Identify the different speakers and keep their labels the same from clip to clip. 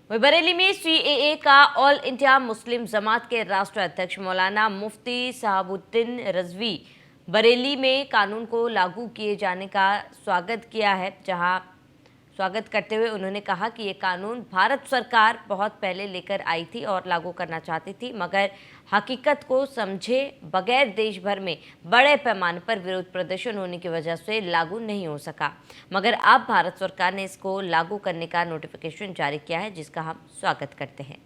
Speaker 1: वहीं बरेली में सीएए का ऑल इंडिया मुस्लिम जमात के राष्ट्रीय अध्यक्ष मौलाना मुफ्ती साहबुद्दीन रजवी बरेली में कानून को लागू किए जाने का स्वागत किया है। जहां स्वागत करते हुए उन्होंने कहा कि ये कानून भारत सरकार बहुत पहले लेकर आई थी और लागू करना चाहती थी, मगर हकीकत को समझे बगैर देश भर में बड़े पैमाने पर विरोध प्रदर्शन होने की वजह से लागू नहीं हो सका। मगर अब भारत सरकार ने इसको लागू करने का नोटिफिकेशन जारी किया है, जिसका हम स्वागत करते हैं।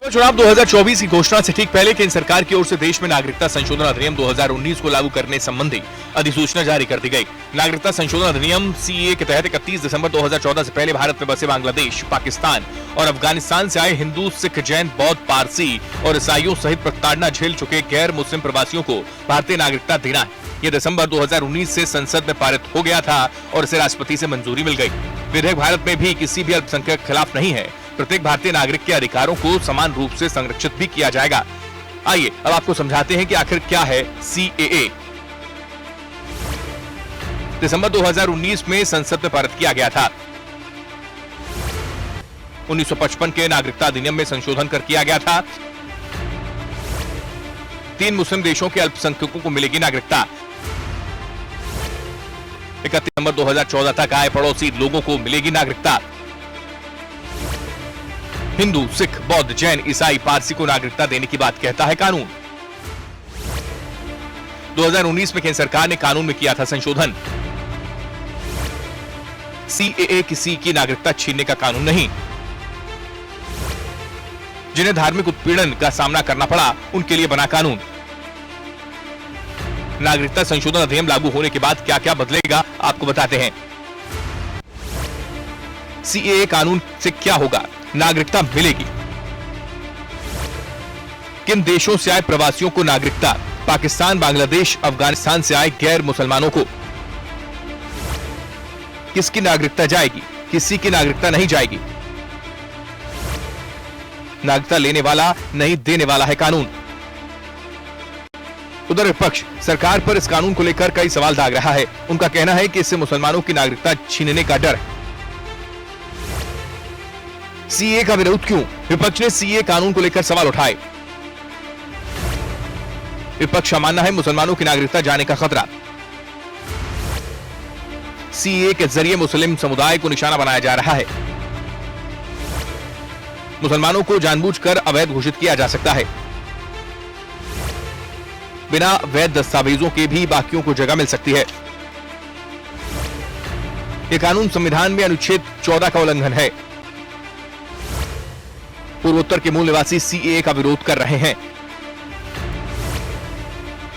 Speaker 2: चुनाव 2024 की घोषणा से ठीक पहले केंद्र सरकार की ओर से देश में नागरिकता संशोधन अधिनियम 2019 को लागू करने संबंधी अधिसूचना जारी कर दी गई। नागरिकता संशोधन अधिनियम सीएए के तहत 31 दिसंबर 2014 से पहले भारत में बसे बांग्लादेश, पाकिस्तान और अफगानिस्तान से आए हिंदू, सिख, जैन, बौद्ध, पारसी और ईसाइयों सहित प्रताड़ना झेल चुके गैर मुस्लिम प्रवासियों को भारतीय नागरिकता देना है। ये दिसंबर 2019 से संसद में पारित हो गया था और इसे राष्ट्रपति से मंजूरी मिल गई। विधेयक भारत में भी किसी भी अल्पसंख्यक के खिलाफ नहीं है। प्रत्येक भारतीय नागरिक के अधिकारों को समान रूप से संरक्षित भी किया जाएगा। आइए अब आपको समझाते हैं कि आखिर क्या है सीएए। दिसंबर 2019 में संसद में पारित किया गया था। 1955 के नागरिकता अधिनियम में संशोधन कर किया गया था। 3 मुस्लिम देशों के अल्पसंख्यकों को मिलेगी नागरिकता। 31 दिसंबर 2014 तक आए पड़ोसी लोगों को मिलेगी नागरिकता। हिंदू, सिख, बौद्ध, जैन, ईसाई, पारसी को नागरिकता देने की बात कहता है कानून। 2019 में केंद्र सरकार ने कानून में किया था संशोधन। सीएए किसी की नागरिकता छीनने का कानून नहीं। जिन्हें धार्मिक उत्पीड़न का सामना करना पड़ा उनके लिए बना कानून। नागरिकता संशोधन अधिनियम लागू होने के बाद क्या क्या बदलेगा आपको बताते हैं। सीएए कानून से क्या होगा? नागरिकता मिलेगी। किन देशों से आए प्रवासियों को नागरिकता? पाकिस्तान, बांग्लादेश, अफगानिस्तान से आए गैर मुसलमानों को। किसकी नागरिकता जाएगी? किसी की नागरिकता नहीं जाएगी। नागरिकता लेने वाला नहीं देने वाला है कानून। उधर विपक्ष सरकार पर इस कानून को लेकर कई सवाल दाग रहा है। उनका कहना है कि इससे मुसलमानों की नागरिकता छीनने का डर है। सीए का विरोध क्यों? विपक्ष ने सीए कानून को लेकर सवाल उठाए। विपक्ष का मानना है मुसलमानों की नागरिकता जाने का खतरा। सीए के जरिए मुस्लिम समुदाय को निशाना बनाया जा रहा है। मुसलमानों को जानबूझकर अवैध घोषित किया जा सकता है। बिना वैध दस्तावेजों के भी बाकियों को जगह मिल सकती है। यह कानून संविधान में अनुच्छेद 14 का उल्लंघन है। पूर्वोत्तर के मूल निवासी सीएए का विरोध कर रहे हैं।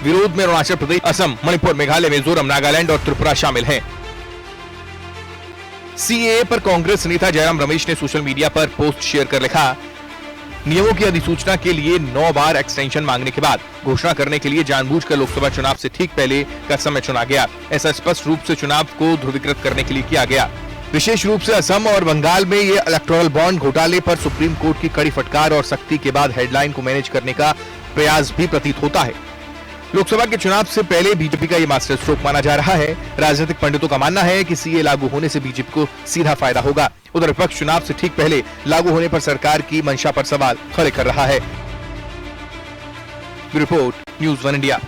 Speaker 2: विरोध में अरुणाचल प्रदेश, असम, मणिपुर, मेघालय, मिजोरम, नागालैंड और त्रिपुरा शामिल हैं। सीएए पर कांग्रेस नेता जयराम रमेश ने सोशल मीडिया पर पोस्ट शेयर कर लिखा, नियमों की अधिसूचना के लिए 9 बार एक्सटेंशन मांगने के बाद घोषणा करने के लिए जानबूझकर लोकसभा चुनाव से ठीक पहले का समय चुना गया। ऐसा स्पष्ट रूप से चुनाव को ध्रुवीकृत करने के लिए किया गया। विशेष रूप से असम और बंगाल में ये इलेक्टोरल बॉन्ड घोटाले पर सुप्रीम कोर्ट की कड़ी फटकार और सख्ती के बाद हेडलाइन को मैनेज करने का प्रयास भी प्रतीत होता है। लोकसभा के चुनाव से पहले बीजेपी का ये मास्टर स्ट्रोक माना जा रहा है। राजनीतिक पंडितों का मानना है कि सीए लागू होने से बीजेपी को सीधा फायदा होगा। उधर विपक्ष चुनाव से ठीक पहले लागू होने पर सरकार की मंशा पर सवाल खड़े कर रहा है। Report news 1 India.